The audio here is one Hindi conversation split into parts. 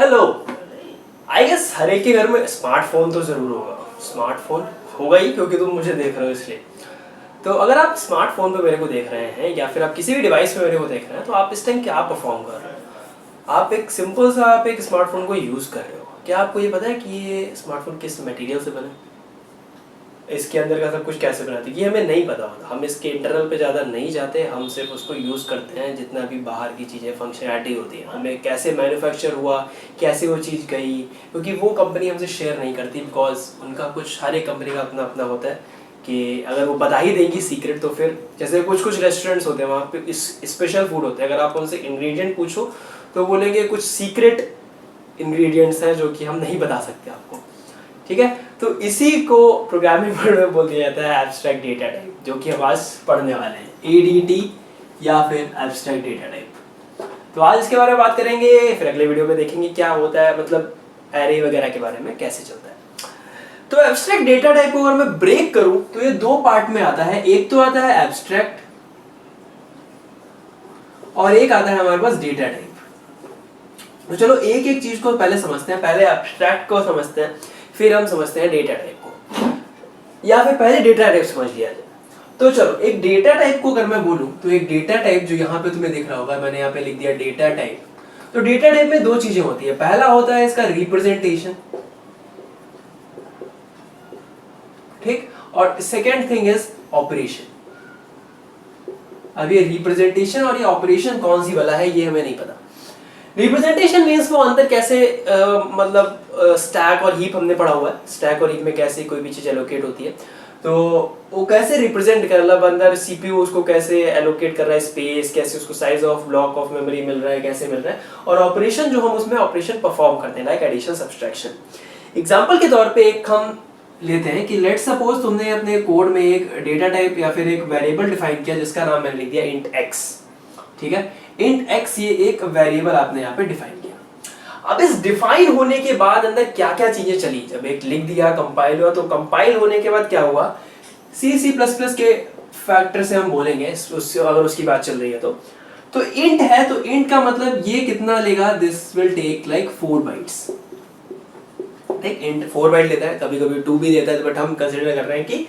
हेलो। आई गेस हर एक के घर में स्मार्टफोन तो जरूर होगा। स्मार्टफोन होगा ही क्योंकि तुम मुझे देख रहे हो इसलिए। तो अगर आप स्मार्टफोन पे मेरे को देख रहे हैं या फिर आप किसी भी डिवाइस पे मेरे को देख रहे हैं तो आप इस टाइम क्या परफॉर्म कर रहे हो? आप एक सिंपल सा आप एक स्मार्टफोन को यूज़ कर रहे हो। क्या आपको ये पता है कि ये स्मार्टफोन किस मटेरियल से बना है, इसके अंदर का सब कुछ कैसे बनाते हैं, ये हमें नहीं पता होता। हम इसके इंटरनल पे ज़्यादा नहीं जाते, हम सिर्फ उसको यूज़ करते हैं। जितना भी बाहर की चीज़ें फंक्शनैलिटी होती है, हमें कैसे मैन्युफैक्चर हुआ, कैसे वो चीज़ गई, क्योंकि वो कंपनी हमसे शेयर नहीं करती बिकॉज उनका कुछ, हर एक कंपनी का अपना अपना होता है कि अगर वो बता ही देंगी सीक्रेट तो फिर, जैसे कुछ कुछ रेस्टोरेंट्स होते हैं वहाँ पे स्पेशल फूड होते हैं, अगर आप उनसे इंग्रेडिएंट पूछो तो बोलेंगे कुछ सीक्रेट इंग्रेडिएंट्स हैं जो कि हम नहीं बता सकते आपको। ठीक है, तो इसी को प्रोग्रामिंग वर्ड में बोल दिया जाता है एब्स्ट्रैक्ट डेटा टाइप, जो कि हम आज पढ़ने वाले हैं, एडीटी या फिर एब्स्ट्रैक्ट डेटा टाइप। तो आज इसके बारे में बात करेंगे, फिर अगले वीडियो में देखेंगे क्या होता है, मतलब एरे वगैरह के बारे में कैसे चलता है। तो एब्स्ट्रैक्ट डेटा टाइप को अगर मैं ब्रेक करूं तो ये दो पार्ट में आता है। एक तो आता है एब्स्ट्रैक्ट और एक आता है हमारे पास डेटा टाइप। तो चलो एक एक चीज को पहले समझते हैं। पहले एब्स्ट्रैक्ट को समझते हैं, फिर हम समझते हैं डेटा टाइप को, या फिर पहले डेटा टाइप समझ लिया जाए। तो चलो एक डेटा टाइप को अगर मैं बोलूं तो एक डेटा टाइप जो यहाँ पे तुम्हें दिख रहा होगा, मैंने यहाँ पे लिख दिया डेटा टाइप। तो डेटा टाइप में दो चीजें होती है। पहला होता है इसका रिप्रेजेंटेशन, ठीक, और सेकेंड थिंग इज ऑपरेशन। अब ये रिप्रेजेंटेशन और ये ऑपरेशन कौन सी वाला है ये हमें नहीं पता। रिप्रेजेंटेशन मीन्स वो अंदर कैसे मतलब स्टैक और हीप हमने पढ़ा हुआ है, स्टैक और हीप में कैसे कोई भी चीज एलोकेट होती है, तो वो कैसे रिप्रेजेंट कर, मतलब अंदर सीपीयू उसको कैसे एलोकेट कर रहा है स्पेस, कैसे उसको size of block of memory मिल रहा है, कैसे मिल रहा है, और ऑपरेशन जो हम उसमें ऑपरेशन परफॉर्म करते हैं लाइक एडिशन सब्सट्रैक्शन। एग्जांपल के तौर पे एक हम लेते हैं कि लेट्स सपोज तुमने अपने कोड में एक डेटा टाइप या फिर एक वेरिएबल डिफाइन किया जिसका नाम मैंने लिख दिया इंट एक्स। ठीक है, इंट एक्स ये एक वेरिएबल आपने यहाँ पे डिफाइन किया। अब इस डिफाइन होने के बाद अंदर क्या क्या चीजें चली, जब एक लिख दिया कंपाइल हुआ, तो कंपाइल होने के बाद क्या हुआ, C++ के फैक्टर से हम बोलेंगे अगर उसकी बात चल रही है तो इंट है, तो इंट का मतलब ये कितना लेगा, this will take like 4 bytes. ठीक, इंट 4 बाइट लेता है, कभी कभी 2 भी देता है, बट हम कंसीडर कर रहे हैं कि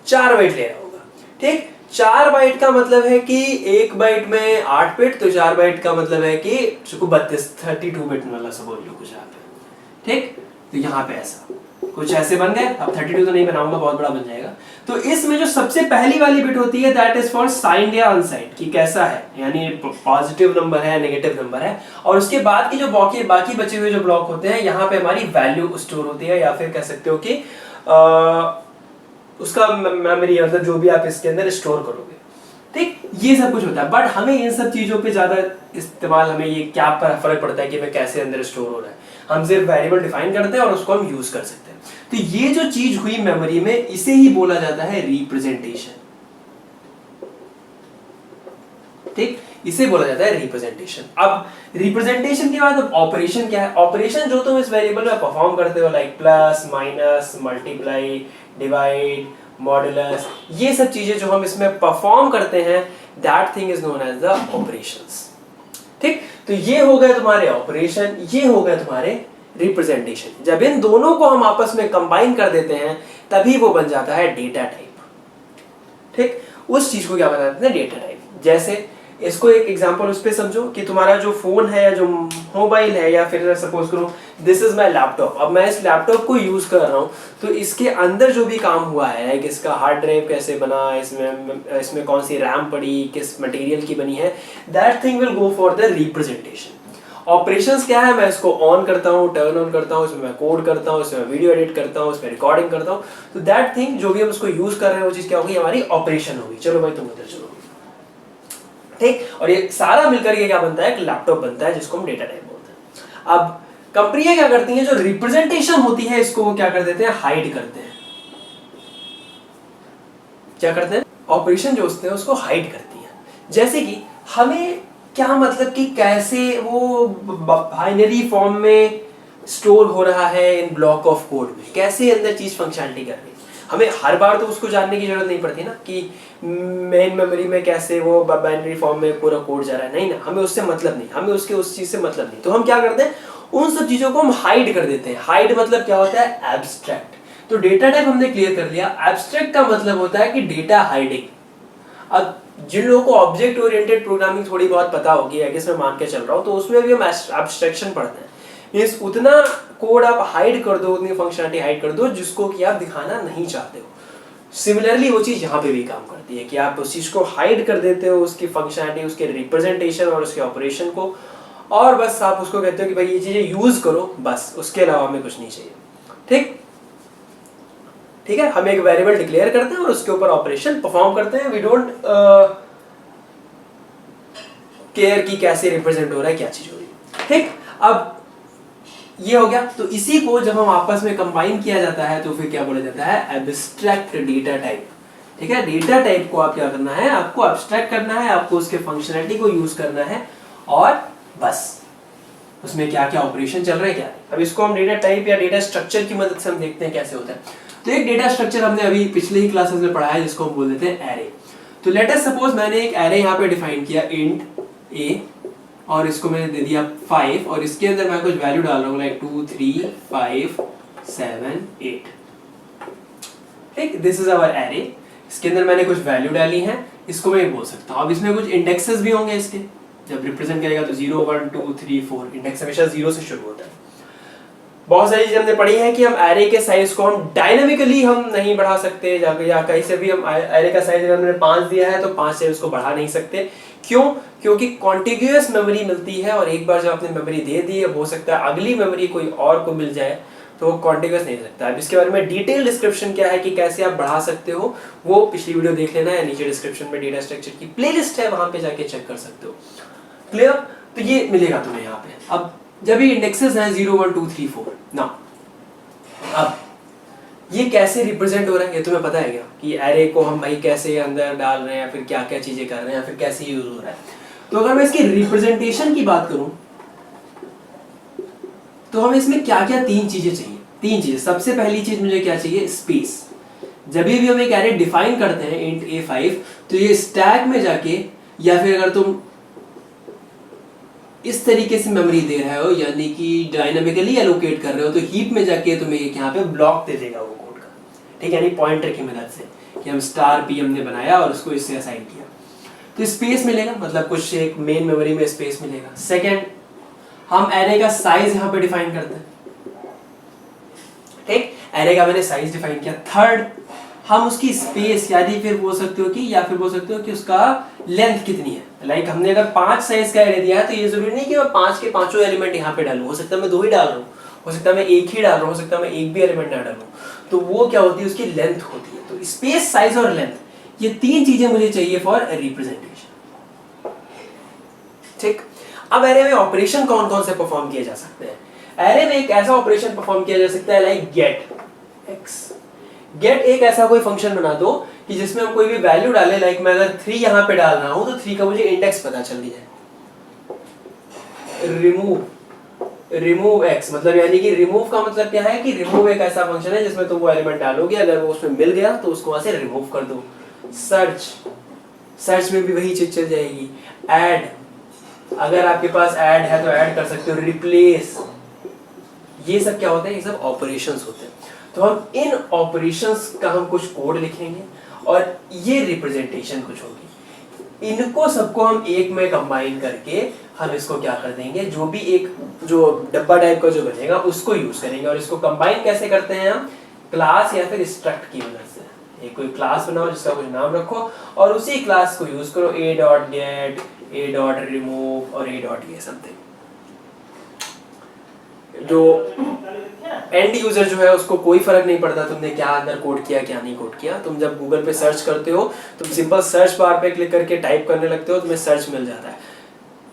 4 बाइट ले रहा होगा। ठीक, 4 बाइट का मतलब है कि एक बाइट में 8 बिट, तो 4 बाइट का मतलब है कि 32 बिट वाला सब बोल लो कुछ यहाँ पे। ठीक, तो यहाँ पे ऐसा कुछ ऐसे बन गए। अब 32 तो नहीं बनाऊंगा, बहुत बड़ा बन जाएगा। तो इसमें जो सबसे पहली वाली बिट होती है दैट इज फॉर साइंड या अनसाइंड, कि कैसा है, यानी पॉजिटिव नंबर है नेगेटिव नंबर है। और उसके बाद की जो बाकी बचे हुए जो ब्लॉक होते हैं, यहाँ पे हमारी वैल्यू स्टोर होती है, या फिर कह सकते हो कि उसका मेमोरी, मतलब जो भी आप इसके अंदर स्टोर करोगे। ठीक, ये सब कुछ होता है, बट हमें इन सब चीजों पे ज्यादा इस्तेमाल, हमें ये क्या फर्क पड़ता है कि मैं कैसे अंदर स्टोर हो रहा है, हम सिर्फ वेरिएबल डिफाइन करते हैं और उसको हम यूज कर सकते हैं। तो ये जो चीज हुई मेमोरी में, इसे ही बोला जाता है रिप्रेजेंटेशन। ठीक, इसे बोला जाता है रिप्रेजेंटेशन। अब रिप्रेजेंटेशन के बाद अब ऑपरेशन क्या है। ऑपरेशन जो तुम इस वेरिएबल में परफॉर्म करते हो like plus, minus, multiply, divide, modulus, ये सब चीजें जो हम इसमें परफॉर्म करते हैं, that thing is known as the operations. ठीक, तो ये हो गए तुम्हारे ऑपरेशन, ये हो गए तुम्हारे रिप्रेजेंटेशन। जब इन दोनों को हम आपस में कंबाइन कर देते हैं तभी वो बन जाता है डेटा टाइप। ठीक, उस चीज को क्या बताते हैं, डेटा टाइप। जैसे इसको एक एग्जांपल उस पे समझो कि तुम्हारा जो फोन है या जो मोबाइल है, या फिर सपोज करो दिस इज माय लैपटॉप। अब मैं इस लैपटॉप को यूज कर रहा हूँ, तो इसके अंदर जो भी काम हुआ है, लाइक इसका हार्ड ड्राइव कैसे बना, इसमें कौन सी रैम पड़ी, किस मटेरियल की बनी है, that thing will go for the representation. Operations क्या है, मैं इसको ऑन करता हूँ, टर्न ऑन करता हूँ, इसमें मैं कोड करता हूँ, इसमें वीडियो एडिट करता हूँ, इसमें रिकॉर्डिंग करता हूँ। तो दैट थिंग जो भी हम उसको यूज कर रहे हैं वो चीज क्या होगी, हमारी ऑपरेशन होगी। चलो भाई तुम उधर चलो। ठीक, और ये सारा मिलकर के क्या बनता है, एक लैपटॉप बनता है जिसको हम डेटा टाइप बोलते हैं। अब कंपनियां क्या करती हैं, जो रिप्रेजेंटेशन होती है इसको वो क्या कर देते हैं, हाइड करते हैं। क्या करते हैं, ऑपरेशन जो होते हैं उसको हाइड करती हैं। जैसे कि हमें क्या मतलब कि कैसे वो बाइनरी फॉर्म में स्टोर हो रहा है इन ब्लॉक ऑफ कोड में, कैसे अंदर चीज फंक्शनलिटी कर रही है, हमें हर बार तो उसको जानने की जरूरत नहीं पड़ती ना कि मेन मेमोरी में कैसे वो बाइनरी फॉर्म में पूरा कोड जा रहा है, नहीं ना, हमें उससे मतलब नहीं, हमें उसके उस चीज से मतलब नहीं। तो हम क्या करते हैं, उन सब चीजों को हम हाइड कर देते हैं। हाइड मतलब क्या होता है, एब्स्ट्रैक्ट। तो डेटा टाइप हमने क्लियर कर लिया। एब्स्ट्रैक्ट का मतलब होता है कि डेटा हाइडिंग। अब जिन लोगों को ऑब्जेक्ट ओरिएंटेड प्रोग्रामिंग थोड़ी बहुत पता होगी, आई गेस मैं मान के चल रहा हूँ, तो उसमें भी हम एब्स्ट्रैक्शन पढ़ते हैं। मींस उतना कोड आप हाइड कर दो, उतनी फंक्शनलिटी हाइड कर दो जिसको कि आप दिखाना नहीं चाहते हो। सिमिलरली वो चीज यहाँ पे भी काम करती है कि आप उस चीज को हाइड कर देते हो, उसकी फंक्शनलिटी, उसके रिप्रेजेंटेशन और उसके ऑपरेशन को, और बस आप उसको कहते हो कि भाई ये चीजें यूज करो, बस उसके अलावा हमें कुछ नहीं चाहिए। ठीक है, हम एक वेरिएबल डिक्लेयर करते हैं और उसके ऊपर ऑपरेशन परफॉर्म करते हैं। वी डोंट केयर कि कैसे रिप्रेजेंट हो रहा है, क्या चीज हो रही है। ठीक, अब ये हो गया। तो इसी को जब हम आपस में कंबाइन किया जाता है तो फिर क्या बोला जाता है, एब्स्ट्रैक्ट डेटा टाइप। ठीक है, डेटा टाइप को आप क्या करना है, आपको एब्स्ट्रैक्ट करना है, आपको उसके फंक्शनलिटी को यूज करना है, और बस उसमें क्या क्या ऑपरेशन चल रहे हैं क्या। अब इसको हम डेटा टाइप या डेटा स्ट्रक्चर की मदद से हम देखते हैं कैसे होता है। तो एक डेटा स्ट्रक्चर हमने अभी पिछले ही क्लासेस में पढ़ा है जिसको हम बोल देते हैं एरे। तो लेट अस सपोज मैंने एक एरे यहाँ पे डिफाइन किया इंट ए, और इसको मैंने दे दिया 5, और इसके अंदर मैं कुछ वैल्यू डाल रहा हूँ लाइक 2 3 5 7 8। ठीक, दिस इज आवर एरे। इसके अंदर मैंने कुछ वैल्यू डाली है, इसको मैं बोल सकता हूँ। अब इसमें कुछ इंडेक्सेस भी होंगे इसके, जब रिप्रेजेंट करेगा तो 0 1 2 3 4, इंडेक्स हमेशा 0 से शुरू होता है। बहुत सारी चीजें हमने पढ़ी है कि हम एरे के साइज को हम डायनामिकली हम नहीं बढ़ा सकते, या कहीं से भी हम एरे का साइज अगर हमने 5 दिया है तो 5 से उसको बढ़ा नहीं सकते। क्यों? क्योंकि कॉन्टिग्यूअस मेमोरी मिलती है, और एक बार जब आपने मेमोरी दे दी है, हो सकता है अगली मेमोरी कोई और को मिल जाए, तो वो कॉन्टिग्यूअस नहीं सकता। अब इसके बारे में डिटेल डिस्क्रिप्शन क्या है कि कैसे आप बढ़ा सकते हो, वो पिछली वीडियो देख लेना है, नीचे डिस्क्रिप्शन में डेटा स्ट्रक्चर की प्लेलिस्ट है, वहां पे जाके चेक कर सकते हो। क्लियर? तो ये मिलेगा तुम्हें यहाँ पे। अब जब ये इंडेक्सेस हैं 0 1 2 3 4 ना, अब ये कैसे रिप्रेजेंट हो रहा है ये तुम्हें पता है क्या, कि एरे को हम भाई कैसे अंदर डाल रहे हैं, फिर क्या क्या चीजें कर रहे हैं, फिर कैसे यूज हो रहा है। तो अगर मैं इसकी रिप्रेजेंटेशन की बात करूं तो हमें इसमें क्या क्या 3 चीजें चाहिए। 3 चीजें। सबसे पहली चीज मुझे क्या चाहिए, स्पेस। जब भी हम एक एरे डिफाइन करते हैं इंट a5, तो ये स्टैक में जाके, या फिर अगर तुम इस तरीके से मेमोरी दे रहे हो, यानी कि डायनामिकली एलोकेट कर रहे हो, तो हीप में जाके तुम्हें एक यहाँ पे ब्लॉक दे देगा वो कोड का। ठीक है, यानी पॉइंटर की मदद से कि हम स्टार पी हमने बनाया और उसको इससे असाइन किया, तो स्पेस मिलेगा, मतलब कुछ एक मेन मेमोरी में स्पेस मिलेगा। सेकंड, हम एरे का साइज यहाँ पे डिफाइन करते हैं। ठीक, एरे का मैंने साइज डिफाइन किया। थर्ड, हम उसकी स्पेस, यानी फिर बोल सकते हो कि, या फिर बोल सकते हो कि उसका लेंथ कितनी है। लाइक हमने अगर 5 साइज का एरे दिया है, तो ये जरूरी नहीं कि मैं 5 के पांचों एलिमेंट यहाँ पे डालूं, हो सकता है मैं 2 ही डाल रहा हूँ, हो सकता है मैं 1 ही डाल रहा हूँ, हो सकता है मैं 1 भी एलिमेंट ना डालूं। तो वो क्या होती है, उसकी लेंथ होती है। तो स्पेस, साइज और लेंथ, ये 3 चीजें मुझे चाहिए फॉर रिप्रेजेंटेशन। ठीक, अब एरे में ऑपरेशन कौन कौन से परफॉर्म किए जा सकते हैं। एरे में एक ऐसा ऑपरेशन परफॉर्म किया जा सकता है लाइक गेट एक्स। गेट एक ऐसा कोई फंक्शन बना दो कि जिसमें हम कोई भी वैल्यू डालें, लाइक मैं अगर 3 यहाँ पे डाल रहा हूं तो 3 का मुझे इंडेक्स पता चल गया है। रिमूव एक्स, मतलब यानी कि रिमूव का मतलब क्या है कि रिमूव एक ऐसा फंक्शन है जिसमें तुम वो एलिमेंट डालोगे, अगर वो उसमें मिल गया तो उसको वहां से रिमूव कर दो। सर्च में भी वही चीज चल जाएगी। ऐड, अगर आपके पास ऐड है तो ऐड कर सकते हो। रिप्लेस, ये सब क्या होते हैं, ये सब ऑपरेशंस होते हैं। तो हम इन ऑपरेशंस का हम कुछ कोड लिखेंगे और ये रिप्रेजेंटेशन कुछ होगी। इनको सबको हम एक में कंबाइन करके हम इसको क्या कर देंगे, जो भी एक जो डब्बा टाइप का जो बनेगा उसको यूज करेंगे। और इसको कंबाइन कैसे करते हैं हम, क्लास या फिर स्ट्रक्ट की मदद से। एक कोई क्लास बनाओ जिसका कुछ नाम रखो और उसी क्लास को यूज करो, a.get, a.remove और a.ये समथिंग। जो एंड यूजर जो है उसको कोई फर्क नहीं पड़ता तुमने क्या अंदर कोड किया क्या नहीं कोड किया। तुम जब गूगल पे सर्च करते हो, तुम सिंपल सर्च बार पे क्लिक करके टाइप करने लगते हो, तुम्हें सर्च मिल जाता है।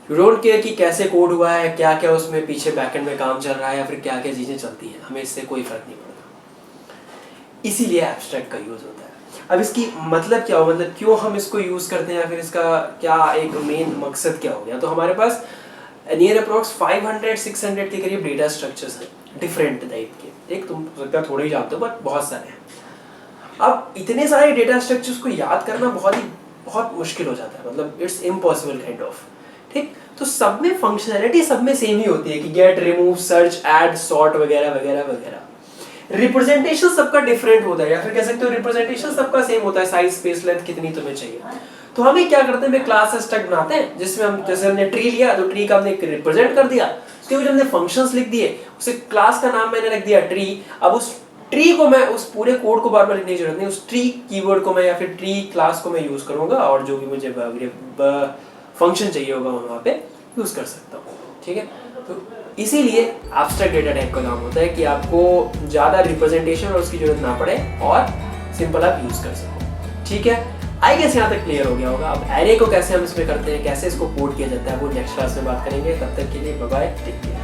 यू डोंट केयर कि कैसे कोड हुआ है, क्या क्या उसमें पीछे बैकएंड में काम चल रहा है, या फिर क्या क्या चीजें चलती हैं, हमें इससे कोई फर्क नहीं पड़ता। इसीलिए एब्स्ट्रैक्ट का यूज होता है। अब इसकी मतलब क्या हो, मतलब क्यों हम इसको यूज करते हैं, या फिर इसका क्या एक मेन मकसद क्या हो गया। तो हमारे पास नियर अप्रॉक्स 500-600 के करीब डेटा स्ट्रक्चर्स हैं डिफरेंट टाइप के। एक तुम हो सकता है थोड़े ही जानते हो बट बहुत सारे हैं। अब इतने सारे डेटा स्ट्रक्चर्स को याद करना बहुत मुश्किल हो जाता है, मतलब इट्स इम्पॉसिबल काइंड ऑफ। ठीक। तो सब में फंक्शनैलिटी सब में सेम ही होती है कि get, remove, search, add, sort वगैरह वगैरह वगैरह। रिप्रेजेंटेशन सबका डिफरेंट होता है, या फिर कह सकते हो रिप्रेजेंटेशन सबका सेम होता है, साइज, स्पेस, लेंथ कितनी तुम्हें चाहिए। तो हमें क्या करते हैं, क्लास स्ट्रक्ट बनाते हैं जिसमें हम, जैसे हमने ट्री लिया तो ट्री का हमने रिप्रेजेंट कर दिया, उसके बाद हमने फंक्शंस लिख दिए, उसे क्लास का नाम मैंने रख दिया ट्री। अब उस ट्री को मैं, उस पूरे कोड को बार बार लिखने की जरूरत नहीं, उस ट्री कीवर्ड को मैं या फिर ट्री क्लास को मैं यूज करूंगा और जो भी मुझे फंक्शन चाहिए होगा वहां पे यूज कर सकता हूँ। ठीक है, तो इसीलिए एब्स्ट्रैक्ट डेटा टाइप का काम होता है कि आपको ज्यादा रिप्रेजेंटेशन और उसकी जरूरत ना पड़े और सिंपल आप यूज कर सको। ठीक है, आई गेस यहाँ तक क्लियर हो गया होगा। अब एरे को कैसे हम इसमें करते हैं, कैसे इसको कोड किया जाता है, वो नेक्स्ट क्लास में बात करेंगे। तब तक के लिए बाय बाय, टेक केयर।